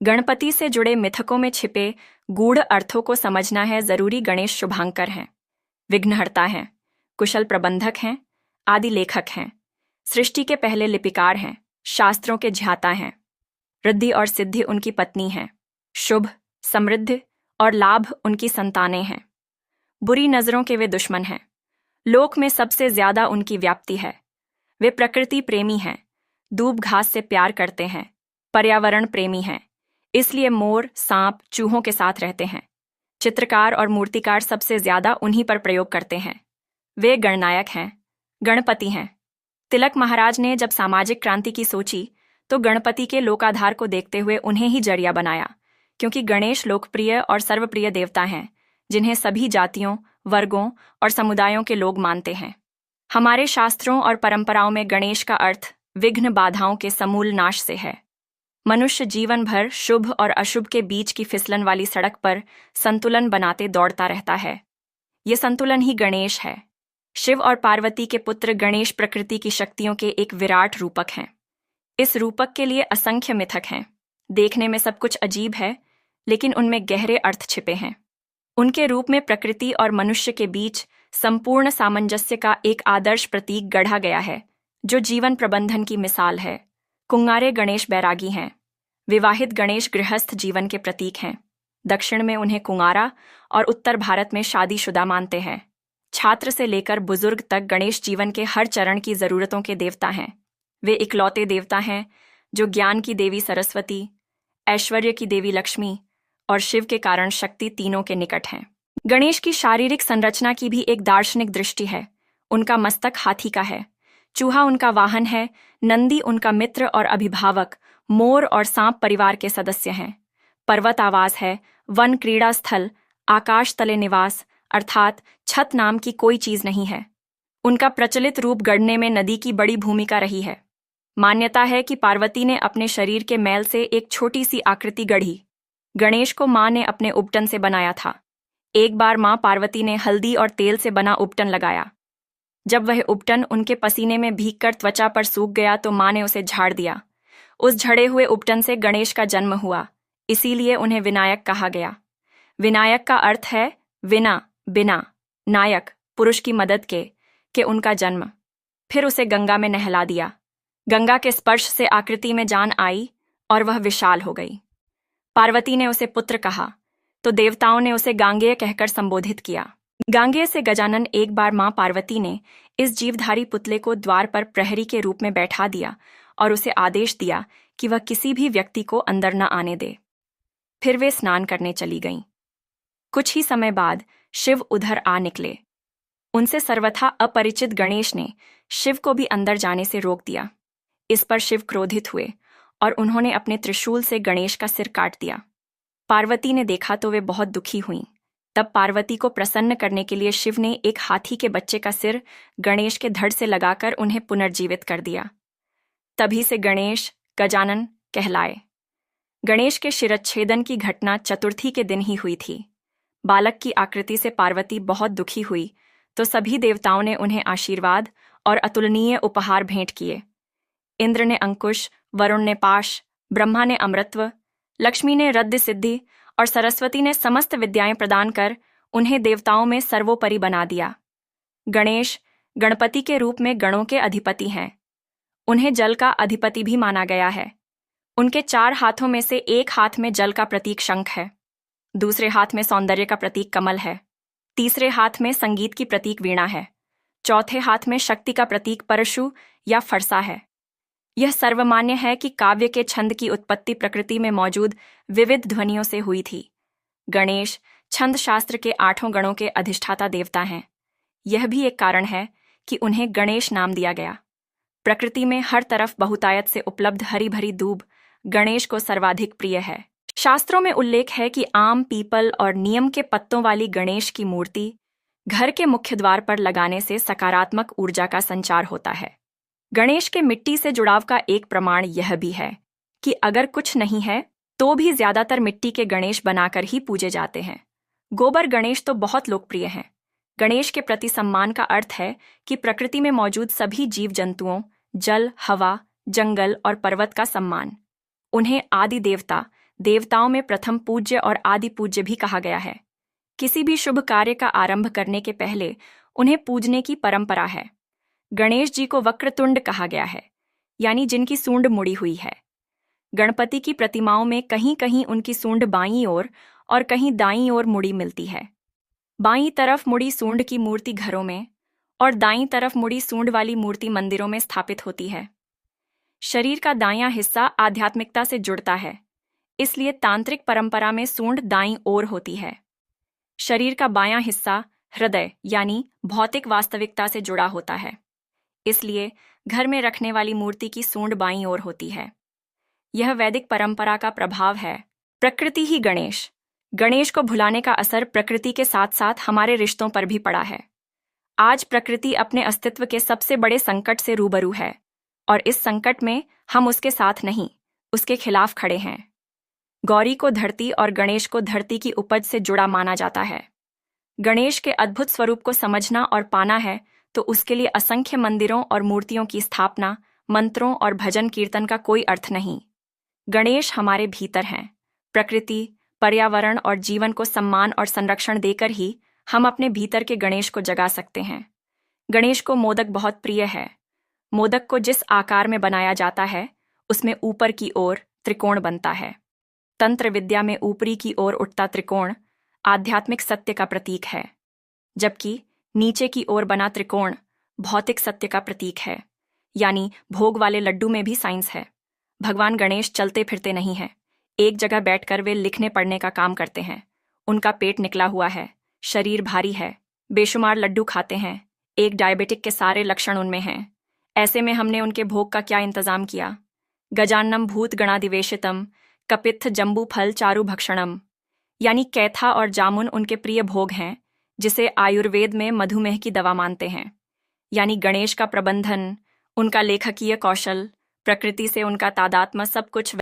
गणपति से जुड़े मिथकों में छिपे गूढ़ अर्थों को समझना है जरूरी। गणेश शुभांकर हैं, विघ्नहर्ता हैं, कुशल प्रबंधक हैं, आदि लेखक हैं, सृष्टि के पहले लिपिकार हैं, शास्त्रों के ज्ञाता हैं। रिद्धि और सिद्धि उनकी पत्नी हैं, शुभ, समृद्धि और लाभ उनकी संतानें हैं। बुरी नजरों के वे दुश्मन हैं, लोक में सबसे ज्यादा उनकी व्याप्ति है। वे प्रकृति प्रेमी हैं, दूब घास से प्यार करते हैं, पर्यावरण प्रेमी हैं, इसलिए मोर, सांप, चूहों के साथ रहते हैं। चित्रकार और मूर्तिकार सबसे ज्यादा उन्हीं पर प्रयोग करते हैं। वे गणनायक हैं, गणपति हैं। तिलक महाराज ने जब सामाजिक क्रांति की सोची तो गणपति के लोकाधार को देखते हुए उन्हें ही जरिया बनाया, क्योंकि गणेश लोकप्रिय और सर्वप्रिय देवता हैं जिन्हें सभी जातियों, वर्गों और समुदायों के लोग मानते हैं। हमारे शास्त्रों और परंपराओं में गणेश का अर्थ विघ्न बाधाओं के समूल नाश से है। मनुष्य जीवन भर शुभ और अशुभ के बीच की फिसलन वाली सड़क पर संतुलन बनाते दौड़ता रहता है। ये संतुलन ही गणेश है। शिव और पार्वती के पुत्र गणेश प्रकृति की शक्तियों के एक विराट रूपक हैं। इस रूपक के लिए असंख्य मिथक हैं। देखने में सब कुछ अजीब है, लेकिन उनमें गहरे अर्थ छिपे हैं। उनके रूप में प्रकृति और मनुष्य के बीच संपूर्ण सामंजस्य का एक आदर्श प्रतीक गढ़ा गया है, जो जीवन प्रबंधन की मिसाल है। कुंवारे गणेश बैरागी हैं, विवाहित गणेश गृहस्थ जीवन के प्रतीक हैं। दक्षिण में उन्हें कुंवारा और उत्तर भारत में शादीशुदा मानते हैं। छात्र से लेकर बुजुर्ग तक गणेश जीवन के हर चरण की जरूरतों के देवता हैं। वे इकलौते देवता हैं जो ज्ञान की देवी सरस्वती, ऐश्वर्य की देवी लक्ष्मी और शिव के कारण शक्ति तीनों के निकट हैं। गणेश की शारीरिक संरचना की भी एक दार्शनिक दृष्टि है। उनका मस्तक हाथी का है, चूहा उनका वाहन है, नंदी उनका मित्र और अभिभावक, मोर और सांप परिवार के सदस्य हैं। पर्वत आवास है, वन क्रीड़ा स्थल, आकाश तले निवास अर्थात छत नाम की कोई चीज नहीं है। उनका प्रचलित रूप गढ़ने में नदी की बड़ी भूमिका रही है। मान्यता है कि पार्वती ने अपने शरीर के मैल से एक छोटी सी आकृति गढ़ी। गणेश को मां ने अपने उपटन से बनाया था। एक बार मां पार्वती ने हल्दी और तेल से बना उपटन लगाया। जब वह उपटन उनके पसीने में भीगकर त्वचा पर सूख गया तो मां ने उसे झाड़ दिया। उस झड़े हुए उपटन से गणेश का जन्म हुआ, इसीलिए उन्हें विनायक कहा गया। विनायक का अर्थ है विना, बिना, नायक, पुरुष की मदद के उनका जन्म। फिर उसे गंगा में नहला दिया। गंगा के स्पर्श से आकृति में जान आई और वह विशाल हो गई। पार्वती ने उसे पुत्र कहा तो देवताओं ने उसे गांगेय कहकर संबोधित किया। गांगेय से गजानन। एक बार मां पार्वती ने इस जीवधारी पुतले को द्वार पर प्रहरी के रूप में बैठा दिया और उसे आदेश दिया कि वह किसी भी व्यक्ति को अंदर न आने दे। फिर वे स्नान करने चली गईं। कुछ ही समय बाद शिव उधर आ निकले। उनसे सर्वथा अपरिचित गणेश ने शिव को भी अंदर जाने से रोक दिया। इस पर शिव क्रोधित हुए और उन्होंने अपने त्रिशूल से गणेश का सिर काट दिया। पार्वती ने देखा तो वे बहुत दुखी हुईं। तब पार्वती को प्रसन्न करने के लिए शिव ने एक हाथी के बच्चे का सिर गणेश के धड़ से लगाकर उन्हें पुनर्जीवित कर दिया। तभी से गणेश गजानन कहलाए। गणेश के शिरच्छेदन की घटना चतुर्थी के दिन ही हुई थी। बालक की आकृति से पार्वती बहुत दुखी हुई तो सभी देवताओं ने उन्हें आशीर्वाद और अतुलनीय उपहार भेंट किए। इंद्र ने अंकुश, वरुण ने पाश, ब्रह्मा ने अमृतत्व, लक्ष्मी ने रद्द सिद्धि और सरस्वती ने समस्त विद्याएं प्रदान कर उन्हें देवताओं में सर्वोपरि बना दिया। गणेश गणपति के रूप में गणों के अधिपति हैं। उन्हें जल का अधिपति भी माना गया है। उनके 4 हाथों में से एक हाथ में जल का प्रतीक शंख है, दूसरे हाथ में सौंदर्य का प्रतीक कमल है, तीसरे हाथ में संगीत की प्रतीक वीणा है, चौथे हाथ में शक्ति का प्रतीक परशु या फरसा है। यह सर्वमान्य है कि काव्य के छंद की उत्पत्ति प्रकृति में मौजूद विविध ध्वनियों से हुई थी। गणेश छंद शास्त्र के 8 गणों के अधिष्ठाता देवता हैं। यह भी एक कारण है कि उन्हें गणेश नाम दिया गया। प्रकृति में हर तरफ बहुतायत से उपलब्ध हरी भरी दूब गणेश को सर्वाधिक प्रिय है। शास्त्रों में उल्लेख है कि आम, पीपल और नीम के पत्तों वाली गणेश की मूर्ति घर के मुख्य द्वार पर लगाने से सकारात्मक ऊर्जा का संचार होता है। गणेश के मिट्टी से जुड़ाव का एक प्रमाण यह भी है कि अगर कुछ नहीं है तो भी ज्यादातर मिट्टी के गणेश बनाकर ही पूजे जाते हैं। गोबर गणेश तो बहुत लोकप्रिय हैं। गणेश के प्रति सम्मान का अर्थ है कि प्रकृति में मौजूद सभी जीव जंतुओं, जल, हवा, जंगल और पर्वत का सम्मान। उन्हें आदि देवता, देवताओं में प्रथम पूज्य और आदि पूज्य भी कहा गया है। किसी भी शुभ कार्य का आरंभ करने के पहले उन्हें पूजने की परंपरा है। गणेश जी को वक्रतुंड कहा गया है, यानी जिनकी सूंड मुड़ी हुई है। गणपति की प्रतिमाओं में कहीं कहीं उनकी सूंड बाईं ओर और कहीं दाईं ओर मुड़ी मिलती है। बाईं तरफ मुड़ी सूंड की मूर्ति घरों में और दाईं तरफ मुड़ी सूंड वाली मूर्ति मंदिरों में स्थापित होती है। शरीर का दायां हिस्सा आध्यात्मिकता से जुड़ता है, इसलिए तांत्रिक परंपरा में सूंड दाईं ओर होती है। शरीर का बायां हिस्सा हृदय यानी भौतिक वास्तविकता से जुड़ा होता है, इसलिए घर में रखने वाली मूर्ति की सूंड बाईं ओर होती है। यह वैदिक परंपरा का प्रभाव है। प्रकृति ही गणेश। गणेश को भुलाने का असर प्रकृति के साथ साथ हमारे रिश्तों पर भी पड़ा है। आज प्रकृति अपने अस्तित्व के सबसे बड़े संकट से रूबरू है और इस संकट में हम उसके साथ नहीं, उसके खिलाफ खड़े हैं। गौरी को धरती और गणेश को धरती की उपज से जुड़ा माना जाता है। गणेश के अद्भुत स्वरूप को समझना और पाना है तो उसके लिए असंख्य मंदिरों और मूर्तियों की स्थापना, मंत्रों और भजन कीर्तन का कोई अर्थ नहीं। गणेश हमारे भीतर हैं। प्रकृति, पर्यावरण और जीवन को सम्मान और संरक्षण देकर ही हम अपने भीतर के गणेश को जगा सकते हैं। गणेश को मोदक बहुत प्रिय है। मोदक को जिस आकार में बनाया जाता है उसमें ऊपर की ओर त्रिकोण बनता है। तंत्र विद्या में ऊपरी की ओर उठता त्रिकोण आध्यात्मिक सत्य का प्रतीक है, जबकि नीचे की ओर बना त्रिकोण भौतिक सत्य का प्रतीक है, यानी भोग वाले लड्डू में भी साइंस है। भगवान गणेश चलते फिरते नहीं हैं। एक जगह बैठकर वे लिखने पढ़ने का काम करते हैं। उनका पेट निकला हुआ है, शरीर भारी है, बेशुमार लड्डू खाते हैं। एक डायबिटिक के सारे लक्षण उनमें हैं। ऐसे में हमने उनके भोग का क्या इंतजाम किया? गजान्नम भूत गणाधिवेशितम कपित्थ जम्बू फल चारु भक्षणम, यानी कैथा और जामुन उनके प्रिय भोग हैं, जिसे आयुर्वेद में मधुमेह की दवा मानते हैं। यानी गणेश का प्रबंधन, उनका लेखकीय कौशल, प्रकृति से उनका तादात्म्य सब कुछ